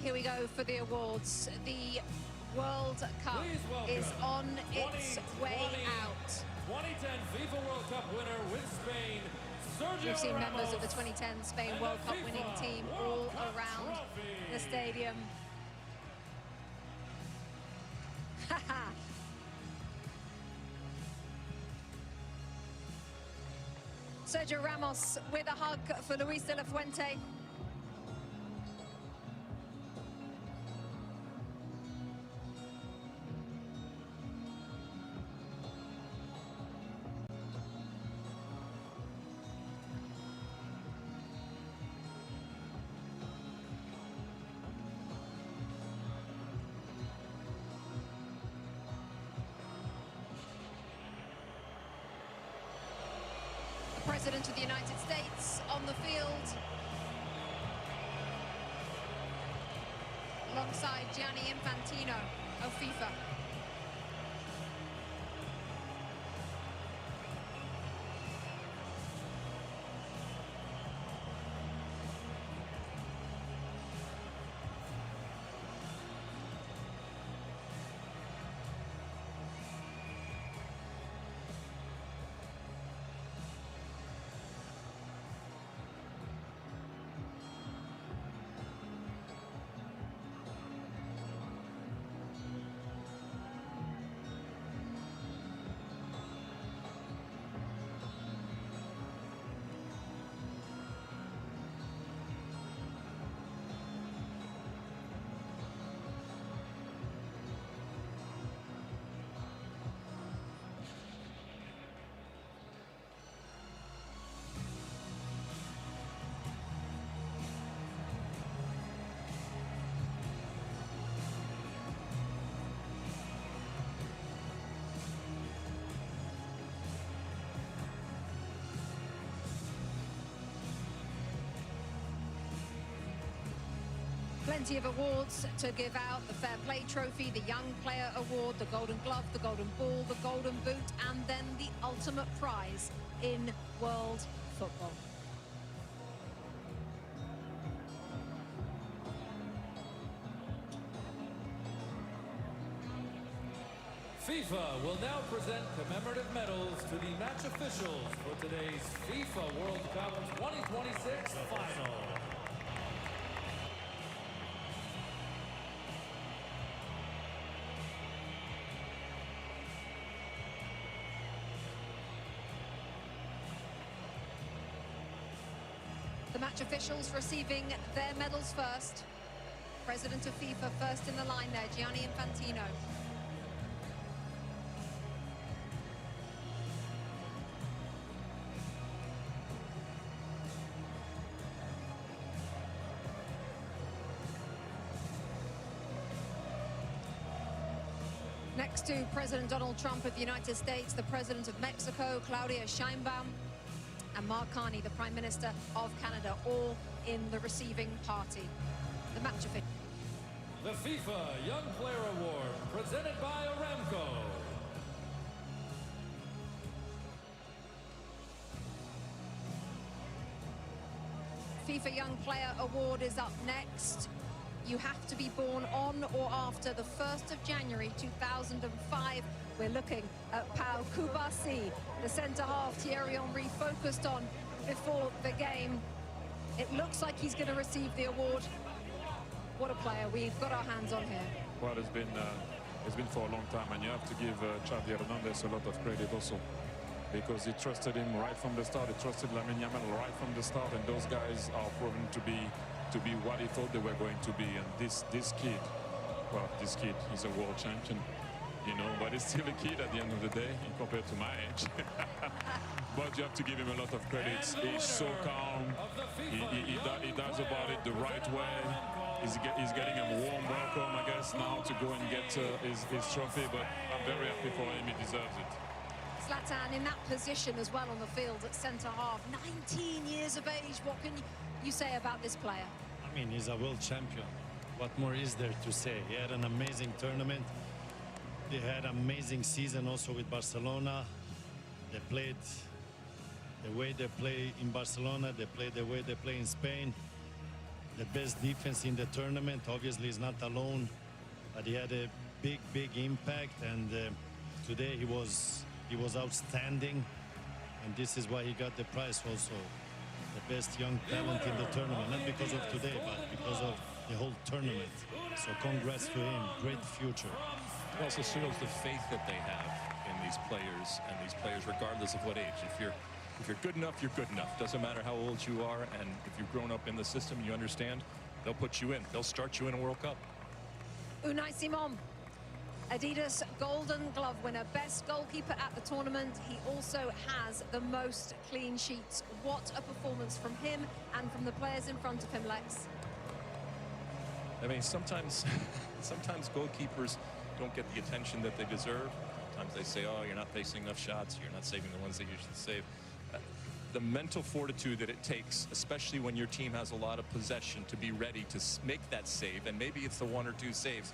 Here we go for the awards. The World Cup is on its way out. 2010 FIFA World Cup winner with Spain, Sergio We've seen members Ramos of the 2010 Spain World Cup winning team all around the stadium. Sergio Ramos with a hug for Luis de la Fuente. President of the United States on the field, alongside Gianni Infantino of FIFA. Plenty of awards to give out: the Fair Play Trophy, the Young Player Award, the Golden Glove, the Golden Ball, the Golden Boot, and then the ultimate prize in world football. FIFA will now present commemorative medals to the match officials for today's FIFA World Cup 2026 final. The match officials receiving their medals first. President of FIFA first in the line there, Gianni Infantino. Next to President Donald Trump of the United States, the President of Mexico, Claudia Sheinbaum, and Mark Carney, the Prime Minister of Canada, all in the receiving party. The match official. The FIFA Young Player Award, presented by Aramco. FIFA Young Player Award is up next. You have to be born on or after the 1st of January 2005. We're looking at Pau Kubasi, the centre-half Thierry Henry focused on before the game. It looks like he's going to receive the award. What a player we've got our hands on here. Well, it's been for a long time, and you have to give Xavi Hernandez a lot of credit also, because he trusted him right from the start. He trusted Lamine Yamal right from the start, and those guys are proven to be what he thought they were going to be. And this kid, well, this kid is a world champion, you know, but he's still a kid at the end of the day compared to my age. But you have to give him a lot of credit. He's so calm. He does about it the right way. He's getting a warm welcome, I guess, now to go and get his trophy. But I'm very happy for him. He deserves it. Zlatan in that position as well on the field at centre-half. 19 years of age. What can you say about this player? I mean, he's a world champion. What more is there to say? He had an amazing tournament. They had an amazing season also with Barcelona. They played the way they play in Barcelona. They play the way they play in Spain. the best defense in the tournament. Obviously, he's not alone, but he had a big impact. And today he was outstanding, and this is why he got the prize also. The best young talent in the tournament, not because of today, but because of the whole tournament. So congrats to him. Great future. It also shows the faith that they have in these players, regardless of what age. If you're good enough, you're good enough. Doesn't matter how old you are, and if you've grown up in the system, you understand, they'll put you in. They'll start you in a World Cup. Unai Simon, Adidas Golden Glove winner, best goalkeeper at the tournament. He also has the most clean sheets. What a performance from him and from the players in front of him, Lex. I mean, sometimes goalkeepers don't get the attention that they deserve. Sometimes they say, oh, you're not facing enough shots, you're not saving the ones that you should save. The mental fortitude that it takes, especially when your team has a lot of possession, to be ready to make that save, and maybe it's the 1 or 2 saves.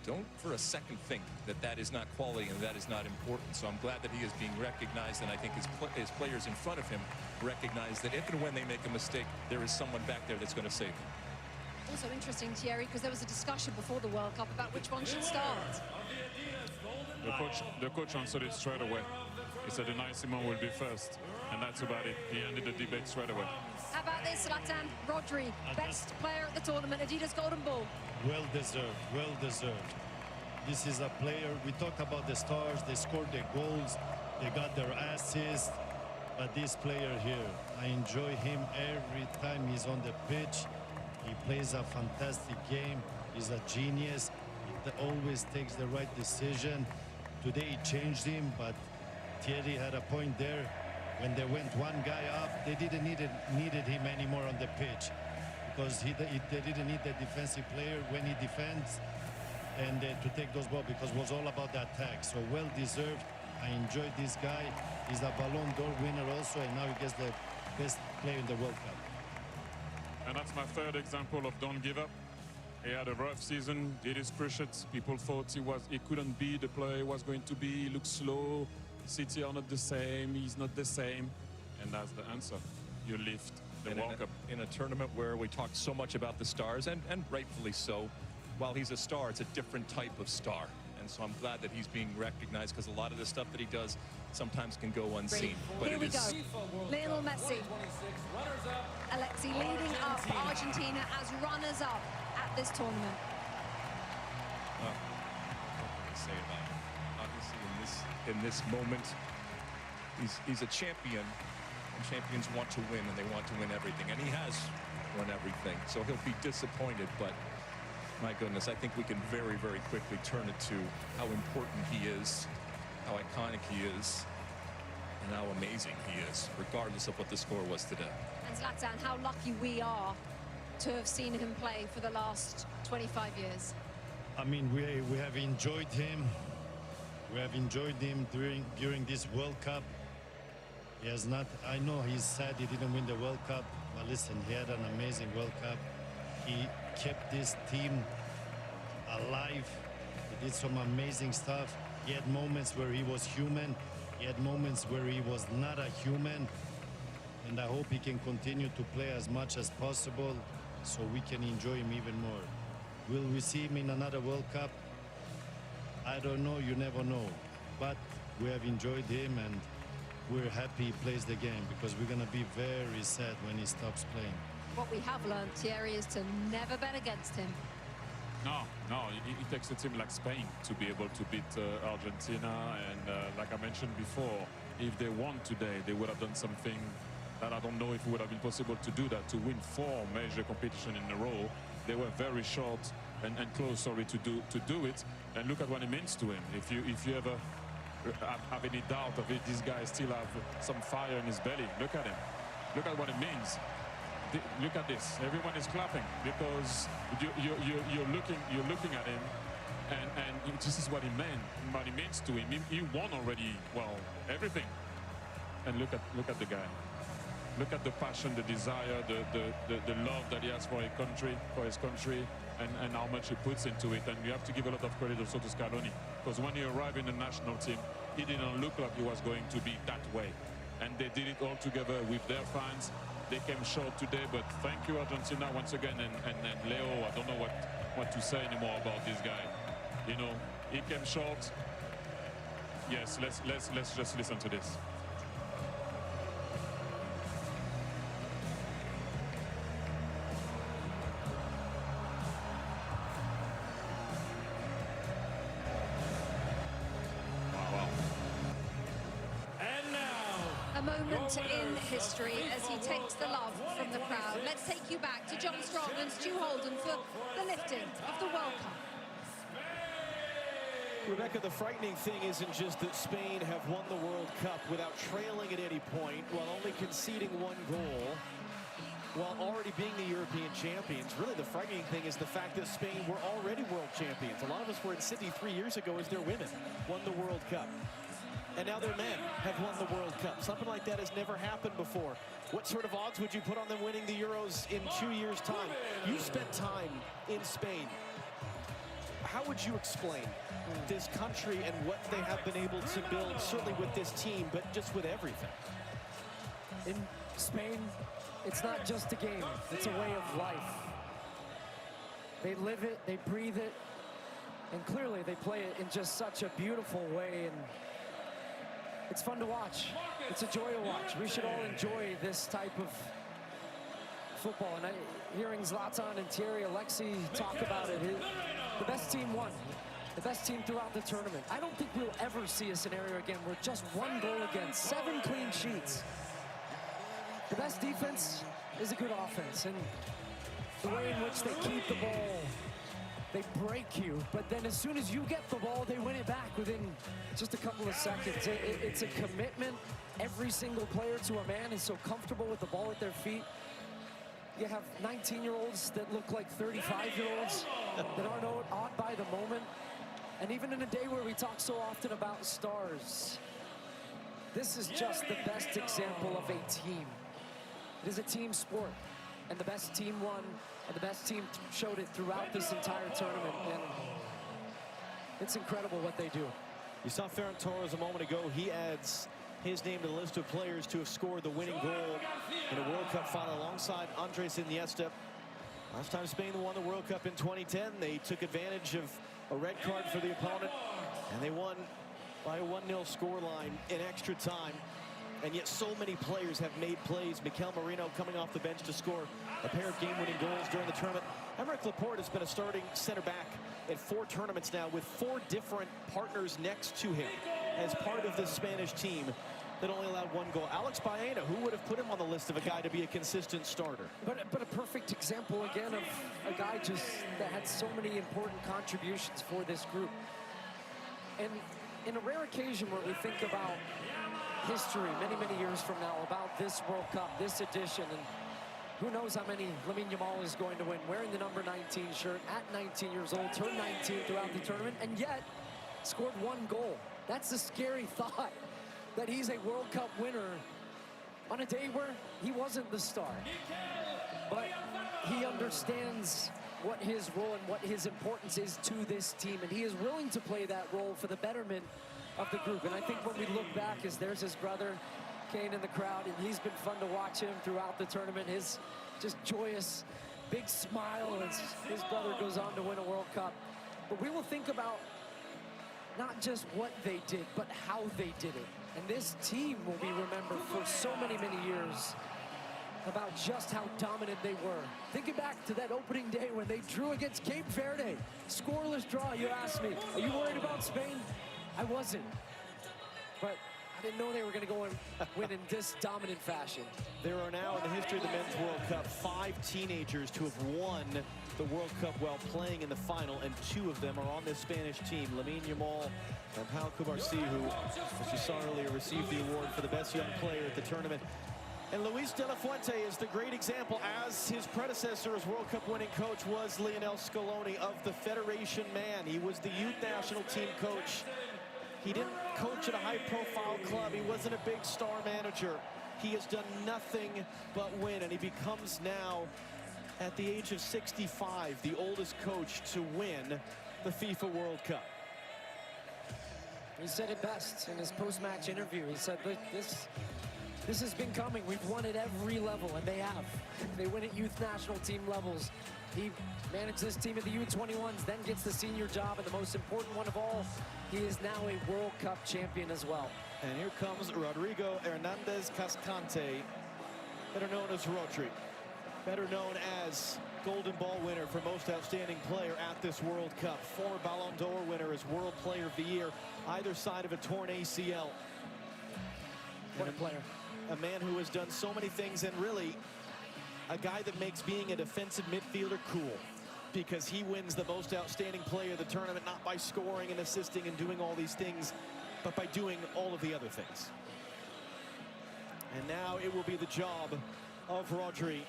Don't for a second think that that is not quality and that is not important. So I'm glad that he is being recognized, and I think his players in front of him recognize that if and when they make a mistake, there is someone back there that's going to save them. Also interesting, Thierry, because there was a discussion before the World Cup about which one should start. The coach answered it straight away. He said Unai Simon will be first, and that's about it. He ended the debate straight away. How about this, Zlatan? Rodri, best player at the tournament, Adidas Golden Ball. Well deserved, well deserved. This is a player, we talked about the stars, they scored their goals, they got their assists, but this player here, I enjoy him every time he's on the pitch. He plays a fantastic game, he's a genius, he always takes the right decision. Today he changed him, but Thierry had a point there. When they went one guy up, they didn't needed him anymore on the pitch, because they didn't need the defensive player when he defends and to take those balls, because it was all about the attack. So well deserved. I enjoyed this guy. He's a Ballon d'Or winner also, and now he gets the best player in the World Cup. And that's my third example of don't give up. He had a rough season, did his cruciates. People thought he couldn't be the player he was going to be. He looked slow. City are not the same. He's not the same. And that's the answer. You lift the World Cup. In a tournament where we talk so much about the stars, and rightfully so, while he's a star, it's a different type of star. And so I'm glad that he's being recognized, because a lot of the stuff that he does sometimes can go unseen. Here we go. Lionel Messi. Alexi leading up Argentina as runners-up at this tournament. What can I say about him? Obviously, in this moment, he's a champion, and champions want to win, and they want to win everything, and he has won everything. So he'll be disappointed, but my goodness, I think we can very, very quickly turn it to how important he is, how iconic he is, and how amazing he is, regardless of what the score was today. And Zlatan, how lucky we are to have seen him play for the last 25 years. I mean, we have enjoyed him. We have enjoyed him during this World Cup. He has not, I know he's sad he didn't win the World Cup, but listen, he had an amazing World Cup. He kept this team alive. He did some amazing stuff. He had moments where he was human. He had moments where he was not a human. And I hope he can continue to play as much as possible so we can enjoy him even more. Will we see him in another World Cup? I don't know, you never know. But we have enjoyed him, and we're happy he plays the game, because we're going to be very sad when he stops playing. What we have learned, Thierry, is to never bet against him. No, it takes a team like Spain to be able to beat Argentina. And like I mentioned before, if they won today, they would have done something that I don't know if it would have been possible to do that, to win 4 major competitions in a row. They were very short and close, sorry, to do it. And look at what it means to him. If you ever have any doubt of it, this guy still have some fire in his belly. Look at him. Look at what it means. Look at this. Everyone is clapping, because you're looking at him, and this is what he meant. What he means to him. He won already. Well, everything. And look at the guy. Look at the passion, the desire, the love that he has for his country, and how much he puts into it. And you have to give a lot of credit also to Scaloni, because when he arrived in the national team, he didn't look like he was going to be that way. And they did it all together with their fans, they came short today, but thank you, Argentina, once again. And Leo, I don't know what to say anymore about this guy. You know, he came short. Yes, let's just listen to this. A moment in history as he takes the love from the crowd. Let's take you back to John Strong and Stu Holden for the lifting of the World Cup. Rebecca, the frightening thing isn't just that Spain have won the World Cup without trailing at any point, while only conceding 1 goal, while already being the European champions. Really, the frightening thing is the fact that Spain were already world champions. A lot of us were in Sydney 3 years ago as their women won the World Cup. And now their men have won the World Cup. Something like that has never happened before. What sort of odds would you put on them winning the Euros in 2 years' time? You spent time in Spain. How would you explain this country and what they have been able to build, certainly with this team, but just with everything? In Spain, it's not just a game, it's a way of life. They live it, they breathe it, and clearly they play it in just such a beautiful way, and it's fun to watch. It's a joy to watch. We should all enjoy this type of football. And hearing Zlatan and Thierry Alexis talk about it, the best team won. The best team throughout the tournament. I don't think we'll ever see a scenario again where just 1 goal against, 7 clean sheets. The best defense is a good offense. And the way in which they keep the ball, they break you, but then as soon as you get the ball, they win it back within just a couple of seconds. It's a commitment. Every single player to a man is so comfortable with the ball at their feet. You have 19-year-olds that look like 35-year-olds that aren't awed by the moment. And even in a day where we talk so often about stars, this is just the best example of a team. It is a team sport, and the best team won, and the best team showed it throughout this entire tournament, and it's incredible what they do. You saw Ferran Torres a moment ago. He adds his name to the list of players to have scored the winning goal in a World Cup final alongside Andres Iniesta. Last time Spain won the World Cup in 2010, they took advantage of a red card for the opponent, and they won by a 1-0 scoreline in extra time. And yet so many players have made plays. Mikel Merino coming off the bench to score a pair of game-winning goals during the tournament. Aymeric Laporte has been a starting center back at 4 tournaments now with 4 different partners next to him as part of this Spanish team that only allowed 1 goal. Alex Baena, who would have put him on the list of a guy to be a consistent starter? But a perfect example, again, of a guy just that had so many important contributions for this group. And in a rare occasion where we think about history many, many years from now, about this World Cup, this edition, and who knows how many Lamine Yamal is going to win, wearing the number 19 shirt at 19 years old, turned 19 throughout the tournament, and yet scored 1 goal. That's the scary thought, that he's a World Cup winner on a day where he wasn't the star. But he understands what his role and what his importance is to this team, and he is willing to play that role for the betterment of the group. And I think when we look back, as there's his brother Kane in the crowd, and he's been fun to watch him throughout the tournament, his just joyous big smile as his brother goes on to win a World Cup. But we will think about not just what they did, but how they did it. And this team will be remembered for so many, many years about just how dominant they were. Thinking back to that opening day when they drew against Cape Verde, scoreless draw. You asked me, are you worried about Spain? I wasn't, but I didn't know they were going to go and win in this dominant fashion. There are now, in the history of the Men's World Cup, 5 teenagers to have won the World Cup while playing in the final, and 2 of them are on this Spanish team. Lamine Yamal and Pau Cubarsí, who, as you saw earlier, received the award for the best young player at the tournament. And Luis de la Fuente is the great example, as his predecessor as World Cup winning coach was Lionel Scaloni, of the Federation man. He was the youth national team coach. He didn't coach at a high-profile club. He wasn't a big star manager. He has done nothing but win, and he becomes now, at the age of 65, the oldest coach to win the FIFA World Cup. He said it best in his post-match interview. He said, look, this This has been coming. We've won at every level, and they have. They win at youth national team levels. He managed this team at the U21s, then gets the senior job, and the most important one of all, he is now a World Cup champion as well. And here comes Rodrigo Hernandez Cascante, better known as Rodri, better known as Golden Ball winner for most outstanding player at this World Cup, former Ballon d'Or winner as World Player of the Year, either side of a torn ACL. What a player. A man who has done so many things, and really a guy that makes being a defensive midfielder cool, because he wins the most outstanding player of the tournament, not by scoring and assisting and doing all these things, but by doing all of the other things. And now it will be the job of Rodri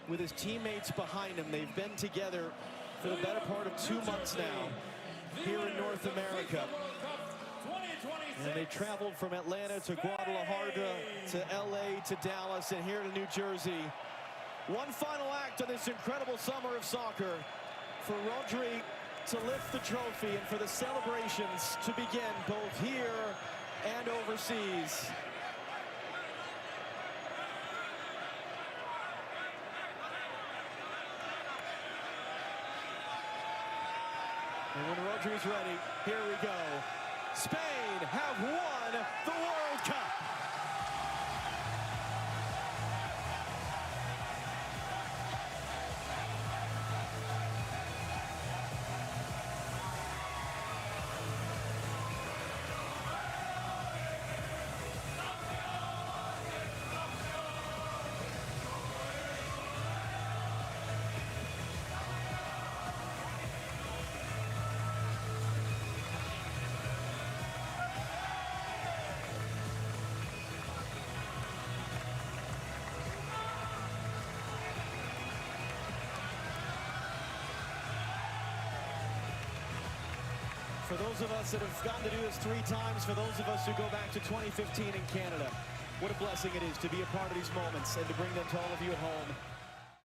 with his teammates behind him. They've been together for the better part of 2 months now here in North America. And they traveled from Atlanta to Guadalajara to LA to Dallas and here to New Jersey. One final act on this incredible summer of soccer for Rodri to lift the trophy and for the celebrations to begin both here and overseas. And when Rodri's ready, here we go. Spain have won the World Cup. For those of us that have gotten to do this 3 times, for those of us who go back to 2015 in Canada, what a blessing it is to be a part of these moments and to bring them to all of you at home.